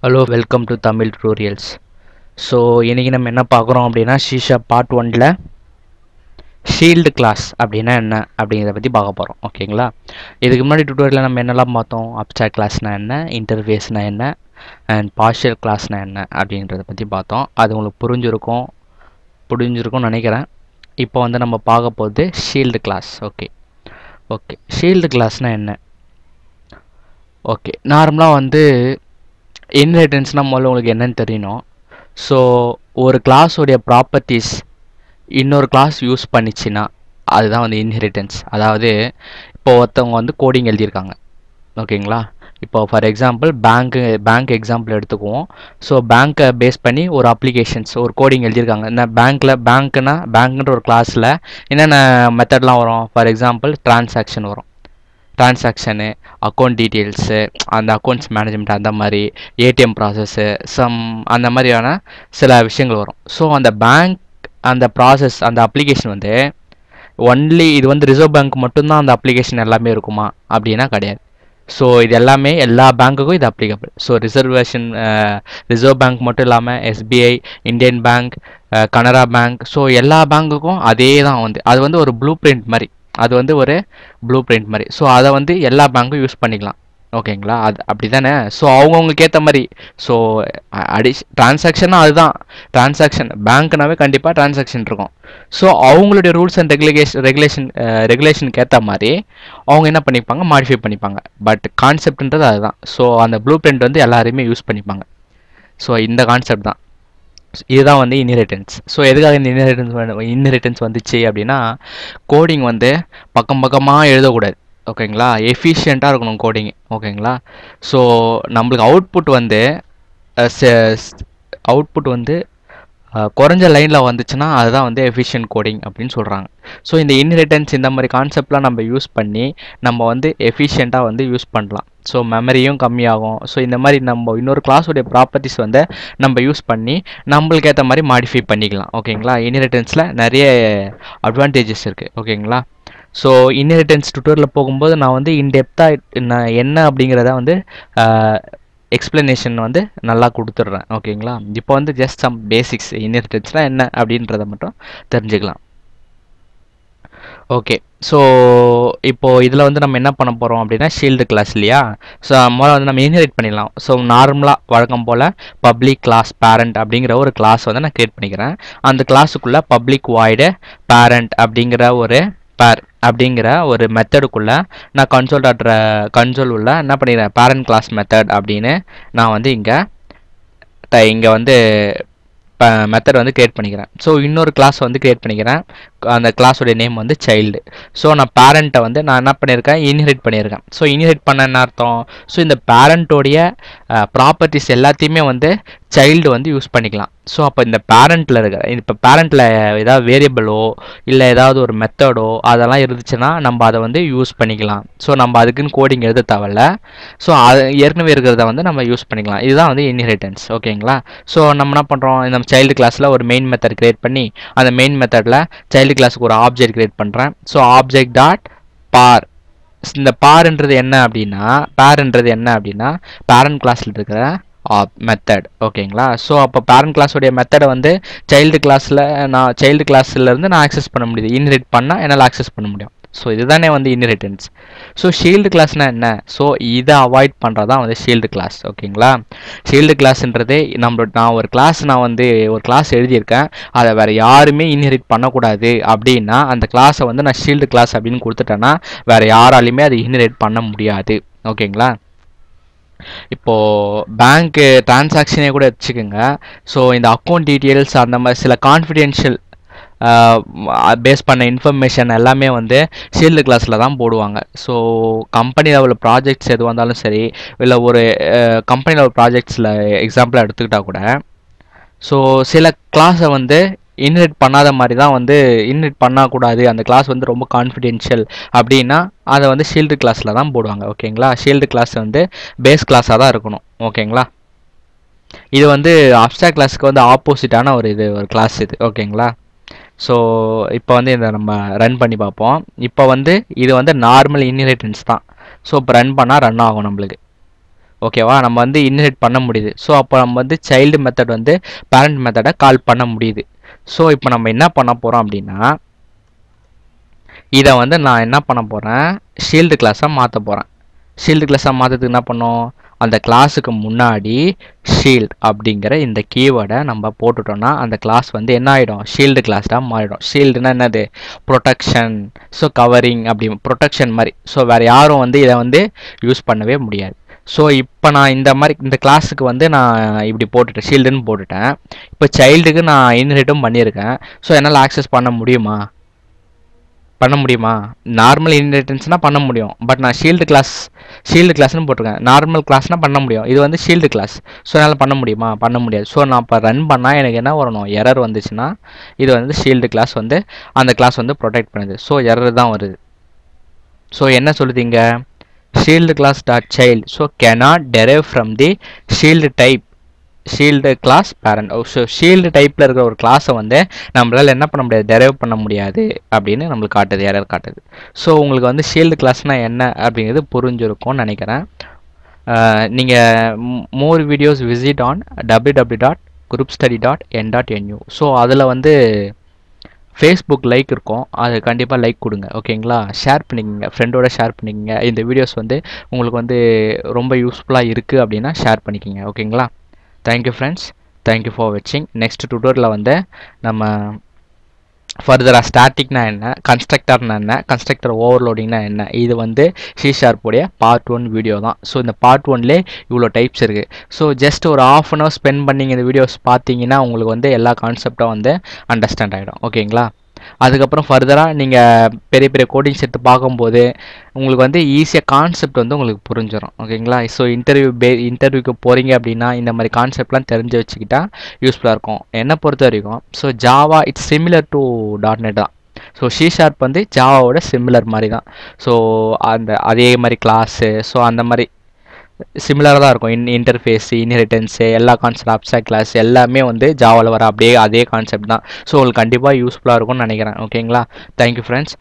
Hello welcome to Tamil tutorials. So இன்றைக்கி நம்ம என்ன பார்க்குறோம் அப்படின்னா ஷீஷா பார்ட் 1ல் ஷீல்டு கிளாஸ் அப்படின்னா என்ன அப்படிங்கிறத பற்றி பார்க்க போகிறோம். ஓகேங்களா? இதுக்கு முன்னாடி டுட்டோரியலில் நம்ம என்னெல்லாம் பார்த்தோம்? அப்ஸ்ட்ராக்ட் கிளாஸ்னால் என்ன, இன்டர்ஃபேஸ்னால் என்ன, அண்ட் பார்ஷியல் கிளாஸ்னால் என்ன அப்படின்றத பற்றி பார்த்தோம். அது உங்களுக்கு புரிஞ்சிருக்கும்னு நினைக்கிறேன். இப்போ வந்து நம்ம பார்க்க போகிறது ஷீல்டு கிளாஸ். ஓகே ஷீல்டு கிளாஸ்னால் என்ன? ஓகே, நார்மலாக வந்து இன்ஹெரிட்டன்ஸ்னால் முதல்ல உங்களுக்கு என்னன்னு தெரியணும். ஸோ ஒரு கிளாஸோடைய ப்ராப்பர்ட்டிஸ் இன்னொரு கிளாஸ் யூஸ் பண்ணிச்சுன்னா அதுதான் வந்து இன்ஹெரிட்டன்ஸ். அதாவது இப்போ ஒருத்தவங்க வந்து கோடிங் எழுதியிருக்காங்க. ஓகேங்களா? இப்போ ஃபார் எக்ஸாம்பிள் பேங்க் எக்ஸாம்பிள் எடுத்துக்குவோம். ஸோ பேங்க்கை பேஸ் பண்ணி ஒரு அப்ளிகேஷன்ஸ் ஒரு கோடிங் எழுதியிருக்காங்க. இந்த பேங்க்குன்ற ஒரு கிளாஸில் என்னென்ன மெத்தட்லாம் வரும்? ஃபார் எக்ஸாம்பிள் டிரான்சாக்ஷன் வரும். டிரான்சாக்ஷனு, அக்கௌண்ட் டீட்டெயில்ஸு, அந்த அக்கௌண்ட்ஸ் மேனேஜ்மெண்ட், அந்த மாதிரி ஏடிஎம் ப்ராசஸ்ஸு, அந்த மாதிரியான சில விஷயங்கள் வரும். ஸோ அந்த ப்ராசஸ், அந்த அப்ளிகேஷன் வந்து ஒன்லி இது வந்து ரிசர்வ் பேங்க் மட்டும்தான் அந்த அப்ளிகேஷன் எல்லாமே இருக்குமா அப்படின்னா கிடையாது. ஸோ இது எல்லாமே எல்லா பேங்க்குக்கும் இது அப்ளிகபிள். ஸோ ரிசர்வ் பேங்க் மட்டும் இல்லாமல் SBI, Indian bank, Canara bank, so எல்லா பேங்க்குக்கும் அதே தான் வந்து அது வந்து ஒரு ப்ளூ பிரிண்ட் மாதிரி. ஸோ அதை வந்து எல்லா பேங்க்கும் யூஸ் பண்ணிக்கலாம். ஓகேங்களா? அது அப்படி தானே? ஸோ அவங்கவுங்களுக்கு ஏற்ற மாதிரி. ஸோ டிரான்சாக்ஷன்னா அதுதான் டிரான்சாக்ஷன். பேங்க்னாவே கண்டிப்பாக டிரான்சாக்ஷன் இருக்கும். ஸோ அவங்களுடைய ரூல்ஸ் அண்ட் ரெகுலேஷனுக்கு ஏற்ற மாதிரி அவங்க என்ன பண்ணிப்பாங்க? மாடிஃபை பண்ணிப்பாங்க. பட் கான்செப்ட்ன்றது அதுதான். ஸோ அந்த ப்ளூ பிரிண்ட் வந்து எல்லாருமே யூஸ் பண்ணிப்பாங்க. ஸோ இந்த கான்செப்ட் தான். இதுதான் வந்து இன்ஹெரிட்டன்ஸ். ஸோ எதுக்காக இந்த இன்ஹெரிட்டன்ஸ் வந்துச்சு அப்படின்னா, கோடிங் வந்து பக்கமாக எழுதக்கூடாது. ஓகேங்களா? எஃபிஷியண்ட்டாக இருக்கணும் கோடிங். ஓகேங்களா? ஸோ நம்மளுக்கு அவுட்புட் வந்து குறைஞ்ச லைனில் வந்துச்சுன்னா அதுதான் வந்து எஃபிஷியன்ட் கோடிங் அப்படின்னு சொல்கிறாங்க. ஸோ இந்த இன்ஹெரிட்டன்ஸ் இந்த மாதிரி கான்செப்ட்லாம் நம்ம யூஸ் பண்ணி நம்ம வந்து எஃபிஷியண்ட்டாக வந்து யூஸ் பண்ணலாம். ஸோ மெமரியும் கம்மியாகும். ஸோ இந்த மாதிரி நம்ம இன்னொரு கிளாஸோடைய ப்ராப்பர்ட்டிஸ் வந்து நம்ம யூஸ் பண்ணி நம்மளுக்கு ஏற்ற மாதிரி மாடிஃபை பண்ணிக்கலாம். ஓகேங்களா? இன்ஹெரிட்டன்ஸில் நிறைய அட்வான்டேஜஸ் இருக்குது. ஓகேங்களா? ஸோ இன்ஹெரிட்டன்ஸ் டுட்டோரியலில் போகும்போது நான் வந்து இன்டெப்த்தாக நான் என்ன அப்படிங்கிறத வந்து எக்ஸ்பிளனேஷன் வந்து நல்லா கொடுத்துட்றேன். ஓகேங்களா? இப்போ வந்து ஜஸ்ட் சம் பேசிக்ஸ், இன்ஹெரிட்டன்ஸ்னால் என்ன அப்படின்றத மட்டும் தெரிஞ்சுக்கலாம். ஓகே, ஸோ இப்போது இதில் வந்து நம்ம என்ன பண்ண போகிறோம் அப்படின்னா ஷீல்டு கிளாஸ் இல்லையா? ஸோ முதல்ல வந்து நம்ம இன்ஹெரிட் பண்ணிடலாம். ஸோ நார்மலாக வழக்கம் போல் பப்ளிக் கிளாஸ் பேரண்ட் அப்படிங்கிற ஒரு கிளாஸ் வந்து நான் க்ரியேட் பண்ணிக்கிறேன். அந்த கிளாஸுக்குள்ளே பப்ளிக் வாய்டு பேரண்ட் அப்படிங்கிற ஒரு மெத்தடுக்குள்ளே நான் கன்சோல் உள்ள என்ன பண்ணிக்கிறேன்? பேரண்ட் கிளாஸ் மெத்தட் அப்படின்னு நான் வந்து இங்கே வந்து மெத்தட் வந்து க்ரியேட் பண்ணிக்கிறேன். ஸோ இன்னொரு கிளாஸ் வந்து க்ரியேட் பண்ணிக்கிறேன். அந்த கிளாஸோடைய நேம் வந்து சைல்டு. ஸோ நான் பேரண்ட்டை வந்து நான் என்ன பண்ணியிருக்கேன்? இன்ஹெரிட் பண்ணியிருக்கேன். ஸோ இன்ஹெரிட் பண்ண என்ன அர்த்தம்? ஸோ இந்த பேரண்ட்டோடைய ப்ராப்பர்ட்டிஸ் எல்லாத்தையுமே வந்து சைல்டு வந்து யூஸ் பண்ணிக்கலாம். ஸோ அப்போ இந்த பேரண்ட்டில் ஏதாவது வேரியபிளோ இல்லை ஏதாவது ஒரு மெத்தடோ அதெல்லாம் இருந்துச்சுன்னா நம்ம அதை வந்து யூஸ் பண்ணிக்கலாம். ஸோ நம்ம அதுக்குன்னு கோடிங் எழுத தேவையில்ல. ஸோ அது ஏற்கனவே இருக்கிறத வந்து நம்ம யூஸ் பண்ணிக்கலாம். இதுதான் வந்து இன்ஹெரிட்டன்ஸ். ஓகேங்களா? ஸோ நம்ம என்ன பண்ணுறோம்? நம்ம சைல்டு கிளாஸில் ஒரு மெயின் மெத்தட் க்ரியேட் பண்ணி அந்த மெயின் மெத்தடில் சைல்டு கிளாஸுக்கு ஒரு ஆப்ஜெக்ட் க்ரியேட் பண்ணுறேன். ஸோ ஆப்ஜெக்ட் டாட் பார். இந்த பாருன்றது என்ன அப்படின்னா பேரண்ட் கிளாஸில் இருக்கிற மெத்தட். ஓகேங்களா? ஸோ அப்போ பேரண்ட் கிளாஸோடைய மெத்தடை வந்து சைல்டு கிளாஸ்லேருந்து நான் ஆக்சஸ் பண்ண முடியுது. இன்ஹெரிட் பண்ணால் என்னால் ஆக்சஸ் பண்ண முடியும். ஸோ இதுதானே வந்து இன்ஹெரிட்டன்ஸ். ஸோ ஷீல்டு கிளாஸ்னால் என்ன? ஸோ இதை அவாய்ட் பண்ணுறதான் வந்து ஷீல்டு கிளாஸ். ஓகேங்களா? ஷீல்டு கிளாஸ்ன்றதே நான் ஒரு கிளாஸ் எழுதியிருக்கேன். அதை வேறு யாருமே இன்ஹெரிட் பண்ணக்கூடாது அப்படின்னா அந்த கிளாஸை வந்து நான் ஷீல்டு கிளாஸ் அப்படின்னு கொடுத்துட்டேன்னா வேறு யாராலையுமே அதை இன்ஹெரிட் பண்ண முடியாது. ஓகேங்களா? இப்போது பேங்க்கு டிரான்சாக்ஷனே கூட வச்சுக்கோங்க. ஸோ இந்த அக்கௌண்ட் டீட்டெயில்ஸ் அந்த மாதிரி சில கான்ஃபிடென்ஷியல் பேஸ் பண்ண இன்ஃபர்மேஷன் எல்லாமே வந்து ஷீல்டு கிளாஸில் தான் போடுவாங்க. ஸோ கம்பெனி லெவலில் ப்ராஜெக்ட்ஸ் எது வந்தாலும் சரி, இல்லை ஒரு கம்பெனி லெவல் ப்ராஜெக்ட்ஸில் எக்ஸாம்பிளாக எடுத்துக்கிட்டால் கூட ஸோ சில கிளாஸை வந்து இன்ஹெரிட் பண்ணாத மாதிரி தான் வந்து இன்ஹெரிட் பண்ணக்கூடாது, அந்த கிளாஸ் வந்து ரொம்ப கான்ஃபிடென்ஷியல் அப்படின்னா அதை வந்து ஷீல்டு கிளாஸில் தான் போடுவாங்க. ஓகேங்களா? ஷீல்டு கிளாஸ் வந்து பேஸ் கிளாஸாக தான் இருக்கணும். ஓகேங்களா? இது வந்து அப்ஸ்ட்ராக்ட் கிளாஸுக்கு வந்து ஆப்போசிட்டான ஒரு கிளாஸ் இது. ஓகேங்களா? ஸோ இப்போ வந்து இதை நம்ம ரன் பண்ணி பார்ப்போம். இப்போ வந்து இது வந்து நார்மல் இன்ஹெரிட்டன்ஸ் தான். ஸோ இப்போ ரன் பண்ணால் ரன் ஆகும் நம்மளுக்கு. ஓகேவா? நம்ம வந்து இன்ஹெரிட் பண்ண முடியுது. ஸோ அப்போ நம்ம வந்து சைல்டு மெத்தட் வந்து பேரண்ட் மெத்தடை கால் பண்ண முடியுது. ஸோ இப்போ நம்ம என்ன பண்ண போகிறோம் அப்படின்னா, இதை வந்து நான் என்ன பண்ண போகிறேன், ஷீல்டு கிளாஸாக மாற்ற போகிறேன். ஷீல்டு கிளாஸாக மாற்றதுக்கு என்ன பண்ணோம், அந்த கிளாஸுக்கு முன்னாடி ஷீல்டு அப்படிங்கிற இந்த கீவேர்டை நம்ம போட்டுட்டோம்னா அந்த கிளாஸ் வந்து என்ன ஆகிடும், ஷீல்டு கிளாஸாக மாறிடும். ஷீல்டுனா என்னது, ப்ரொடெக்ஷன். ஸோ கவரிங் அப்படி ப்ரொடெக்ஷன் மாதிரி. ஸோ வேறு யாரும் வந்து இதை வந்து யூஸ் பண்ணவே முடியாது. ஸோ இப்போ நான் இந்த மாதிரி இந்த கிளாஸுக்கு வந்து நான் இப்படி போட்டுட்டேன், ஷீல்டுன்னு போட்டுட்டேன். இப்போ சைல்டுக்கு நான் இன்ஹெரிட்டும் பண்ணியிருக்கேன். ஸோ என்னால் ஆக்சஸ் பண்ண முடியுமா, பண்ண முடியுமா? நார்மல் இன்ஹெரிட்டன்ஸ்னால் பண்ண முடியும். பட் நான் ஷீல்டு கிளாஸ்னு போட்டிருக்கேன். நார்மல் கிளாஸ்னால் பண்ண முடியும். இது வந்து ஷீல்டு கிளாஸ். ஸோ என்னால் பண்ண முடியுமா, பண்ண முடியாது. ஸோ நான் இப்போ ரன் பண்ணால் எனக்கு என்ன வரணும், எரர் வந்துச்சுன்னா இது வந்து ஷீல்டு கிளாஸ் வந்து அந்த கிளாஸ் வந்து ப்ரொடெக்ட் பண்ணுது. ஸோ எரர் தான் வருது. ஸோ என்ன சொல்லுதீங்க, sealed class that child so cannot derive from the sealed type sealed class parent. So sealed டைப்பில் இருக்கிற ஒரு கிளாஸை வந்து நம்மளால் என்ன பண்ண முடியாது, டெரைவ் பண்ண முடியாது அப்படின்னு நம்மளுக்கு காட்டுது, எரர் காட்டுது. ஸோ உங்களுக்கு வந்து ஷீல்டு கிளாஸ்னால் என்ன அப்படிங்கிறது புரிஞ்சிருக்கும்னு நினைக்கிறேன். நீங்கள் more videos visit on www.groupstudy.n.nu. So அதில் வந்து ஃபேஸ்புக் லைக் இருக்கும், அது கண்டிப்பாக லைக் கொடுங்க. ஓகேங்களா? ஷேர் பண்ணிக்கோங்க, ஃப்ரெண்டோட ஷேர் பண்ணிக்கோங்க. இந்த வீடியோஸ் வந்து உங்களுக்கு வந்து ரொம்ப யூஸ்ஃபுல்லாக இருக்குது அப்படின்னா ஷேர் பண்ணிக்கோங்க. ஓகேங்களா? தேங்க்யூ ஃப்ரெண்ட்ஸ், தேங்க்யூ ஃபார் வாட்சிங். நெக்ஸ்ட் டுட்டோரியலில் வந்து நம்ம ஃபர்தராக ஸ்டாட்டிக்னா என்ன, கன்ஸ்ட்ரக்டர்னா என்ன, கன்ஸ்ட்ரக்டர் ஓவர்லோடிங்னா என்ன, இது வந்து C# பார்ட் 1 வீடியோ தான். ஸோ இந்த பார்ட் 1லே இவ்வளோ டைப்ஸ் இருக்குது. ஸோ ஜஸ்ட் ஒரு ½ அன் ஹவர் ஸ்பெண்ட் பண்ணிங்க இந்த வீடியோஸ் பார்த்தீங்கன்னா உங்களுக்கு வந்து எல்லா கான்செப்டும் வந்து அண்டர்ஸ்டாண்ட் ஆகிடும். ஓகேங்களா? அதுக்கப்புறம் ஃபர்தராக நீங்கள் பெரிய பெரிய கோடிங்ஸ் எடுத்து பார்க்கும்போது உங்களுக்கு வந்து ஈஸியாக கான்செப்ட் வந்து உங்களுக்கு புரிஞ்சிடும். ஓகேங்களா? ஸோ இன்டர்வியூக்கு போகிறீங்க அப்படின்னா இந்த மாதிரி கான்செப்ட்லாம் தெரிஞ்சு வச்சுக்கிட்டா யூஸ்ஃபுல்லாக இருக்கும். என்னை பொறுத்த வரைக்கும் so Java it's similar to .NET தான். ஸோ C# வந்து ஜாவாவோட சிமிலர் மாதிரி தான். ஸோ அதே மாதிரி கிளாஸு, ஸோ அந்த மாதிரி சிமிலராக தான் இருக்கும். இன்டர்ஃபேஸு, இன்ஹெரிட்டன்ஸு, எல்லா கான்செப்ட், அப்ஸ்ட்ராக்ட் கிளாஸ் எல்லாமே வந்து ஜாவாவில் வர அப்படியே அதே கான்செப்ட் தான். ஸோ உங்களுக்கு கண்டிப்பாக யூஸ்ஃபுல்லாக இருக்கும்னு நினைக்கிறேன். ஓகேங்களா? Thank you friends,